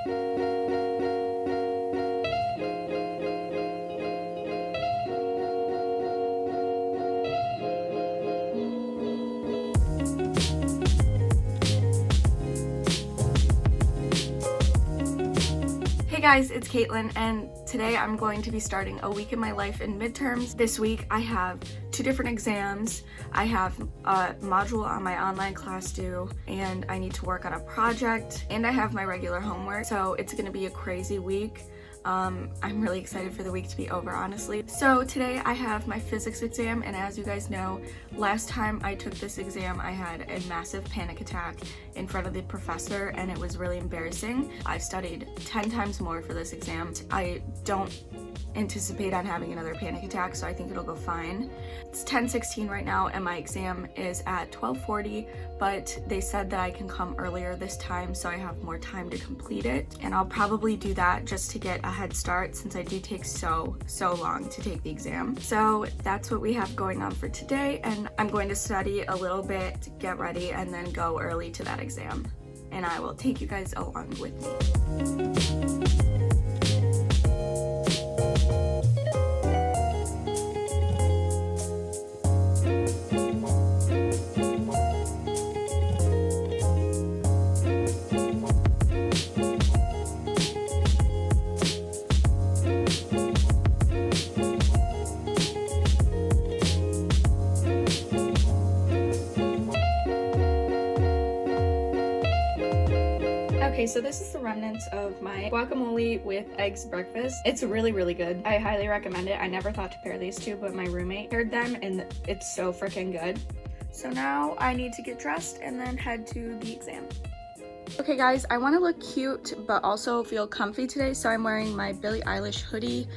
Hey guys, it's Caitlin, and today I'm going to be starting a week in my life in midterms. This week I have 2 different exams. I have a module on my online class due, and I need to work on a project, and I have my regular homework, so it's gonna be a crazy week. I'm really excited for the week to be over, honestly. So today I have my physics exam, and as you guys know, last time I took this exam I had a massive panic attack in front of the professor, and it was really embarrassing. I studied 10 times more for this exam. I don't anticipate on having another panic attack, so I think it'll go fine. It's 10:16 right now, and my exam is at 12:40, but they said that I can come earlier this time, so I have more time to complete it, and I'll probably do that just to get a head start, since I do take so long to take the exam. So that's what we have going on for today, and I'm going to study a little bit, get ready, and then go early to that exam, and I will take you guys along with me. Okay, so this is the remnants of my guacamole with eggs breakfast. It's really good. I highly recommend it. I never thought to pair these two, but my roommate paired them and it's so freaking good. So now I need to get dressed and then head to the exam. Okay guys, I want to look cute but also feel comfy today, so I'm wearing my Billie Eilish hoodie,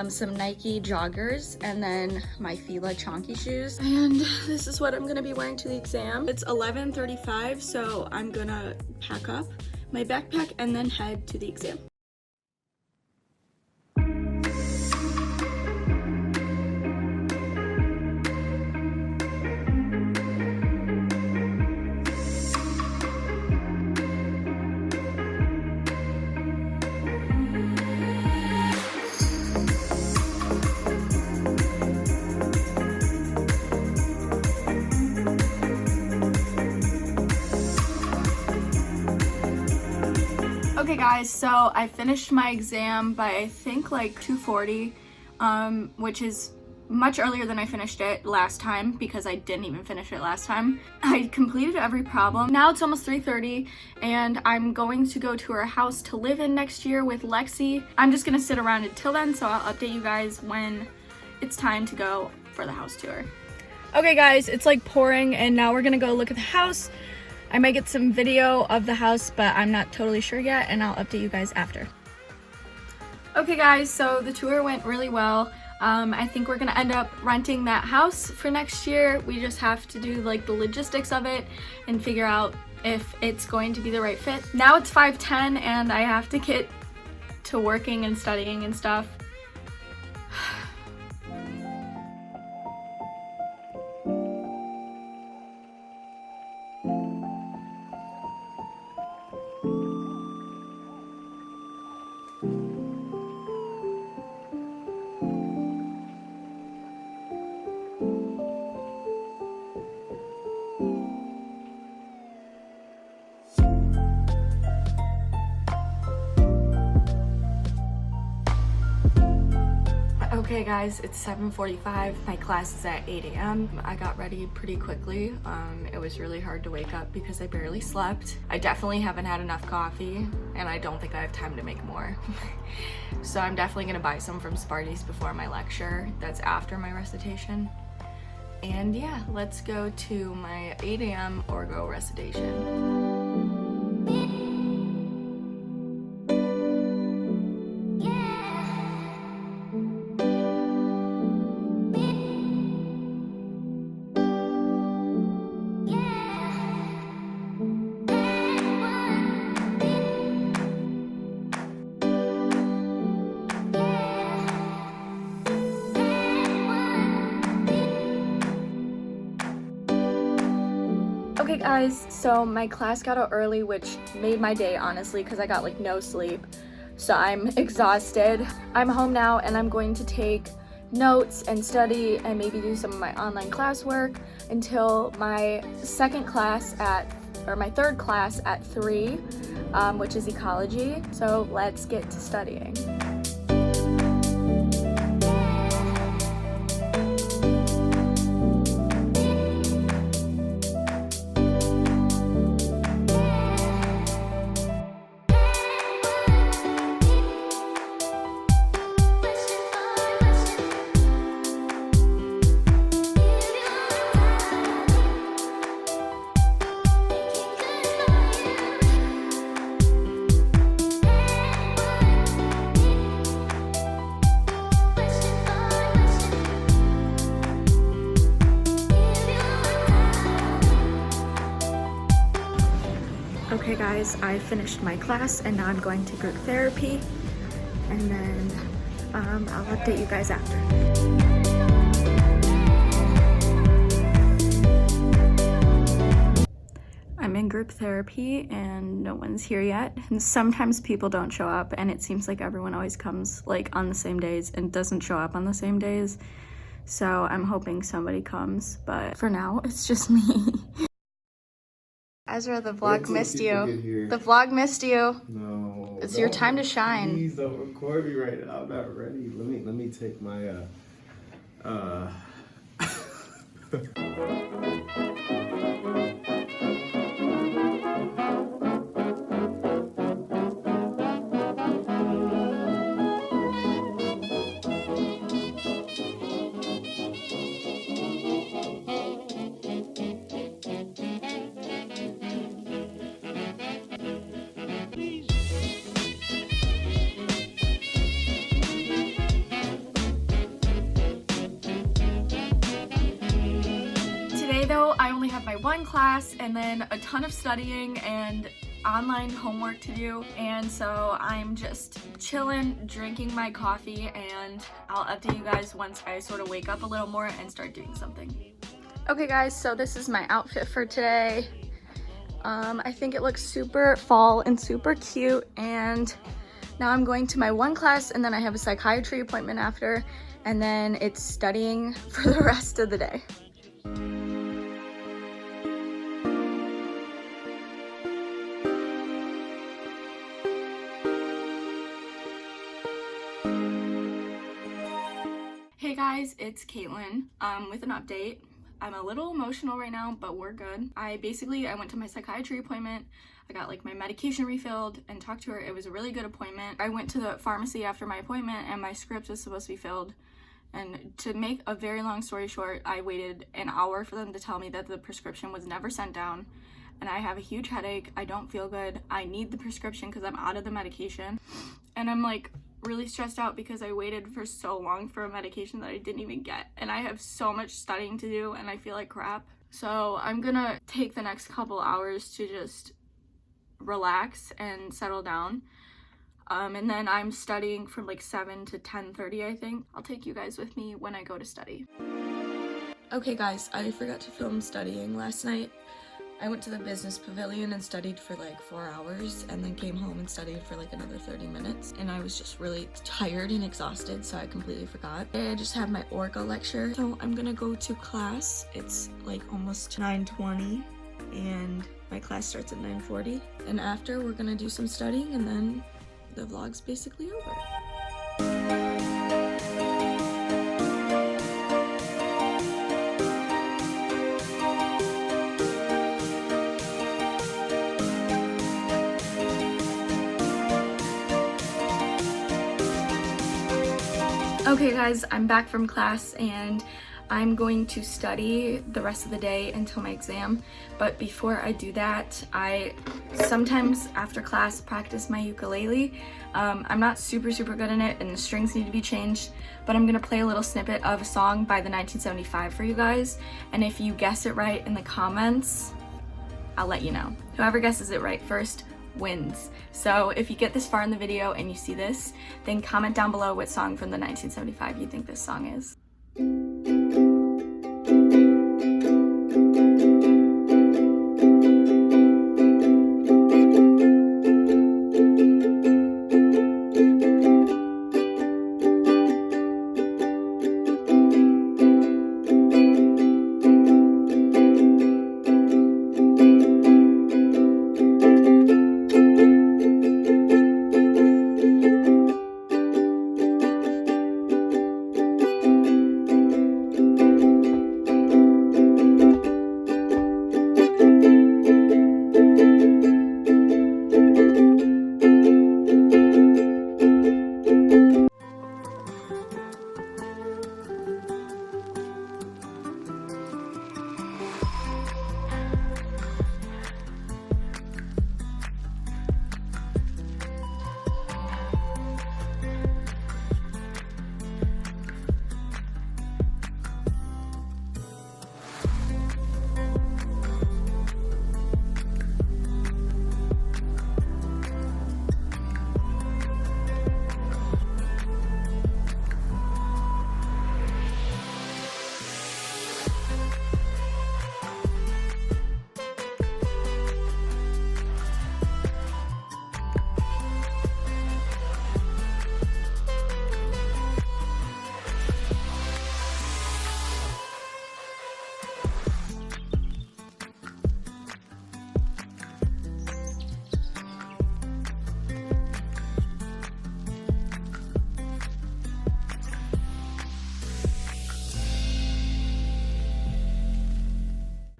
some Nike joggers, and then my Fila chonky shoes. And this is what I'm gonna be wearing to the exam. It's 11:35, so I'm gonna pack up my backpack and then head to the exam. Okay guys, so I finished my exam by I think like 2:40, which is much earlier than I finished it last time because I didn't even finish it last time. I completed every problem. Now it's almost 3:30 and I'm going to go to her house to live in next year with Lexi. I'm just gonna sit around until then, so I'll update you guys when it's time to go for the house tour. Okay guys, it's like pouring and now we're gonna go look at the house. I might get some video of the house, but I'm not totally sure yet, and I'll update you guys after. Okay guys, so the tour went really well. I think we're gonna end up renting that house for next year. We just have to do like the logistics of it and figure out if it's going to be the right fit. Now it's 5:10 and I have to get to working and studying and stuff. Okay guys, it's 7:45. My class is at 8 a.m. I got ready pretty quickly. It was really hard to wake up because I barely slept. I definitely haven't had enough coffee and I don't think I have time to make more. So I'm definitely gonna buy some from Sparty's before my lecture. That's after my recitation. And yeah, let's go to my 8 a.m. orgo recitation. Okay guys, so my class got out early, which made my day honestly because I got like no sleep. So I'm exhausted. I'm home now and I'm going to take notes and study and maybe do some of my online classwork until my third class at 3, which is ecology. So let's get to studying. Okay guys, I finished my class and now I'm going to group therapy, and then I'll update you guys after. I'm in group therapy and no one's here yet, and sometimes people don't show up and it seems like everyone always comes like on the same days and doesn't show up on the same days, so I'm hoping somebody comes, but for now it's just me. Ezra, the vlog missed you. The vlog missed you. No. It's your time to shine. Please don't record me right now. I'm not ready. Let me take my Though I only have my one class and then a ton of studying and online homework to do, and so I'm just chilling, drinking my coffee, and I'll update you guys once I sort of wake up a little more and start doing something. Okay guys, so this is my outfit for today. I think it looks super fall and super cute, and now I'm going to my one class and then I have a psychiatry appointment after, and then it's studying for the rest of the day. Hey guys, it's Caitlin with an update. I'm a little emotional right now, but we're good. I went to my psychiatry appointment. I got like my medication refilled and talked to her. It was a really good appointment. I went to the pharmacy after my appointment and my script was supposed to be filled. And to make a very long story short, I waited an hour for them to tell me that the prescription was never sent down. And I have a huge headache. I don't feel good. I need the prescription because I'm out of the medication. And I'm like really stressed out because I waited for so long for a medication that I didn't even get, and I have so much studying to do and I feel like crap. So I'm gonna take the next couple hours to just relax and settle down, and then I'm studying from like 7 to 10:30 I think. I'll take you guys with me when I go to study. Okay guys, I forgot to film studying last night. I went to the business pavilion and studied for like 4 hours, and then came home and studied for like another 30 minutes. And I was just really tired and exhausted, so I completely forgot. I just have my Orga lecture, so I'm gonna go to class. It's like almost 9:20 and my class starts at 9:40. And after, we're gonna do some studying and then the vlog's basically over. Okay guys, I'm back from class and I'm going to study the rest of the day until my exam. But before I do that, I sometimes after class practice my ukulele. I'm not super good in it and the strings need to be changed, but I'm gonna play a little snippet of a song by the 1975 for you guys. And if you guess it right in the comments, I'll let you know. Whoever guesses it right first wins. So if you get this far in the video and you see this, then comment down below what song from the 1975 you think this song is.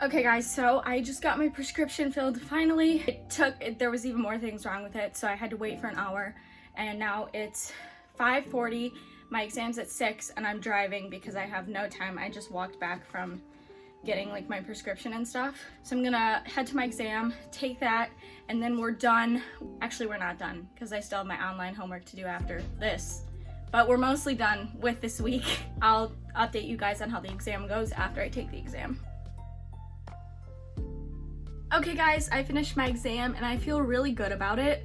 Okay guys, so I just got my prescription filled finally. There was even more things wrong with it, so I had to wait for an hour, and now it's 5:40. My exam's at 6 and I'm driving because I have no time. I just walked back from getting like my prescription and stuff. So I'm gonna head to my exam, take that, and then we're done. Actually, we're not done because I still have my online homework to do after this. But we're mostly done with this week. I'll update you guys on how the exam goes after I take the exam. Okay guys, I finished my exam and I feel really good about it.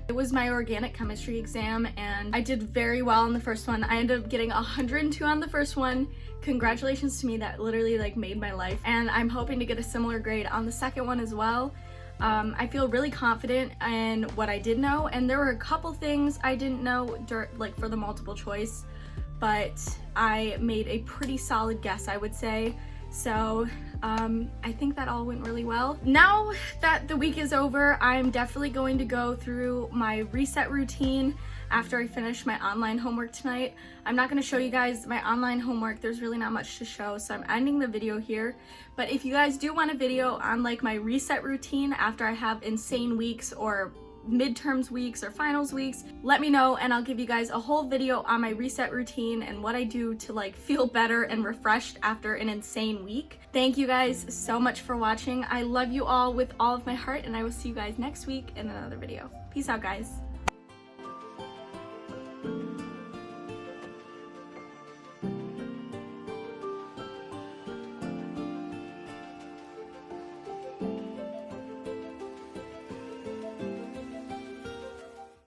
It was my organic chemistry exam and I did very well on the first one. I ended up getting 102 on the first one. Congratulations to me, that literally like made my life. And I'm hoping to get a similar grade on the second one as well. I feel really confident in what I did know, and there were a couple things I didn't know like for the multiple choice, but I made a pretty solid guess, I would say. So I think that all went really well. Now that the week is over, I'm definitely going to go through my reset routine after I finish my online homework tonight. I'm not going to show you guys my online homework. There's really not much to show, so I'm ending the video here. But if you guys do want a video on like my reset routine after I have insane weeks or midterms weeks or finals weeks, let me know and I'll give you guys a whole video on my reset routine and what I do to like feel better and refreshed after an insane week. Thank you guys so much for watching. I love you all with all of my heart, and I will see you guys next week in another video. Peace out, guys.